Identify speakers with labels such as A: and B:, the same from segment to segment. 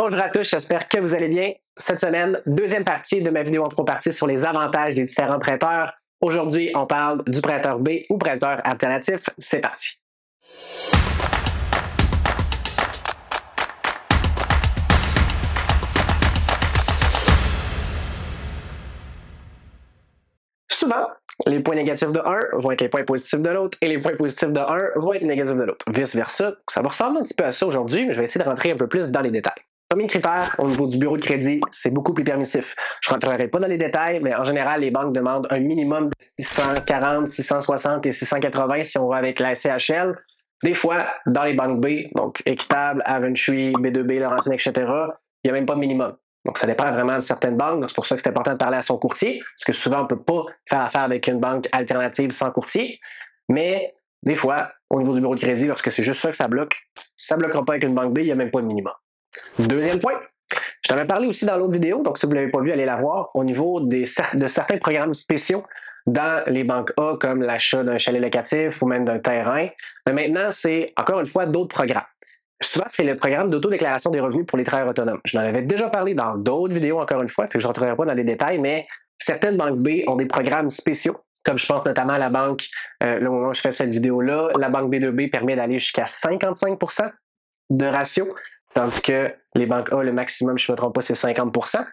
A: Bonjour à tous, j'espère que vous allez bien. Cette semaine, deuxième partie de ma vidéo en 3 parties sur les avantages des différents prêteurs. Aujourd'hui, on parle du prêteur B ou prêteur alternatif. C'est parti. Souvent, les points négatifs de un vont être les points positifs de l'autre et les points positifs de un vont être négatifs de l'autre. Vice-versa, ça va ressembler un petit peu à ça aujourd'hui, mais je vais essayer de rentrer un peu plus dans les détails. Premier critère, au niveau du bureau de crédit, c'est beaucoup plus permissif. Je ne rentrerai pas dans les détails, mais en général, les banques demandent un minimum de 640, 660 et 680 si on va avec la CHL. Des fois, dans les banques B, donc Équitable, Aventry, B2B, Laurentine, etc., il n'y a même pas de minimum. Donc, ça dépend vraiment de certaines banques. Donc, c'est pour ça que c'est important de parler à son courtier, parce que souvent, on ne peut pas faire affaire avec une banque alternative sans courtier. Mais des fois, au niveau du bureau de crédit, lorsque c'est juste ça que ça bloque, ça ne bloquera pas avec une banque B, il n'y a même pas de minimum. Deuxième point, je t'en avais parlé aussi dans l'autre vidéo, donc si vous ne l'avez pas vu, allez la voir, au niveau de certains programmes spéciaux dans les banques A, comme l'achat d'un chalet locatif ou même d'un terrain. Mais maintenant, c'est encore une fois d'autres programmes. Souvent, c'est le programme d'autodéclaration des revenus pour les travailleurs autonomes. Je n'en avais déjà parlé dans d'autres vidéos, encore une fois, fait que je ne rentrerai pas dans les détails, mais certaines banques B ont des programmes spéciaux, comme je pense notamment à la banque, là au moment où je fais cette vidéo-là, la banque B2B permet d'aller jusqu'à 55% de ratio, tandis que les banques A, le maximum, je ne me trompe pas, c'est 50%.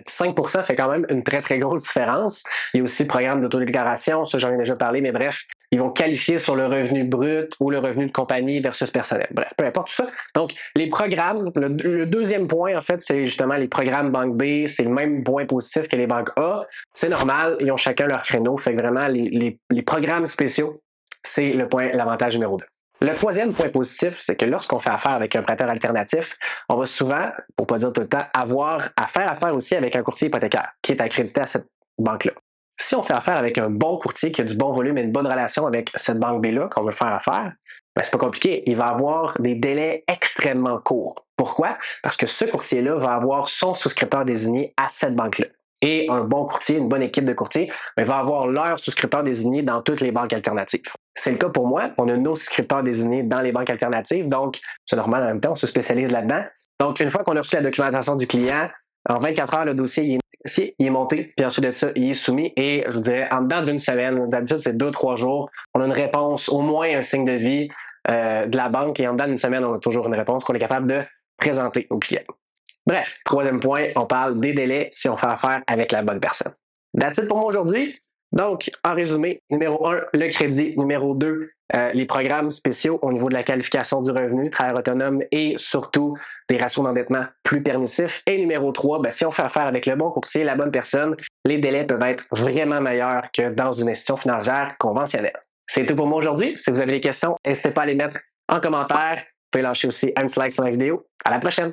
A: 5% fait quand même une très, très grosse différence. Il y a aussi le programme d'autodéclaration, ça j'en ai déjà parlé, mais bref, ils vont qualifier sur le revenu brut ou le revenu de compagnie versus personnel. Bref, peu importe tout ça. Donc, les programmes, le deuxième point, en fait, c'est justement les programmes banque B, c'est le même point positif que les banques A. C'est normal, ils ont chacun leur créneau, fait que vraiment, les programmes spéciaux, c'est l'avantage numéro 2. Le troisième point positif, c'est que lorsqu'on fait affaire avec un prêteur alternatif, on va souvent, pour pas dire tout le temps, avoir à faire affaire aussi avec un courtier hypothécaire qui est accrédité à cette banque-là. Si on fait affaire avec un bon courtier qui a du bon volume et une bonne relation avec cette banque B-là qu'on veut faire affaire, ben c'est pas compliqué. Il va avoir des délais extrêmement courts. Pourquoi? Parce que ce courtier-là va avoir son souscripteur désigné à cette banque-là. Et un bon courtier, une bonne équipe de courtiers, va avoir leur souscripteur désigné dans toutes les banques alternatives. C'est le cas pour moi. On a nos souscripteurs désignés dans les banques alternatives, donc c'est normal en même temps, on se spécialise là-dedans. Donc, une fois qu'on a reçu la documentation du client, en 24 heures, le dossier il est négocié, il est monté, puis ensuite de ça, il est soumis et je vous dirais, en dedans d'une semaine, d'habitude c'est 2-3 jours, on a une réponse, au moins un signe de vie de la banque et en dedans d'une semaine, on a toujours une réponse qu'on est capable de présenter au client. Bref, troisième point, on parle des délais si on fait affaire avec la bonne personne. That's it pour moi aujourd'hui. Donc, en résumé, numéro 1, le crédit. Numéro 2, les programmes spéciaux au niveau de la qualification du revenu, travailleur autonome et surtout des ratios d'endettement plus permissifs. Et numéro 3, si on fait affaire avec le bon courtier, la bonne personne, les délais peuvent être vraiment meilleurs que dans une institution financière conventionnelle. C'est tout pour moi aujourd'hui. Si vous avez des questions, n'hésitez pas à les mettre en commentaire. Vous pouvez lâcher aussi un petit like sur la vidéo. À la prochaine!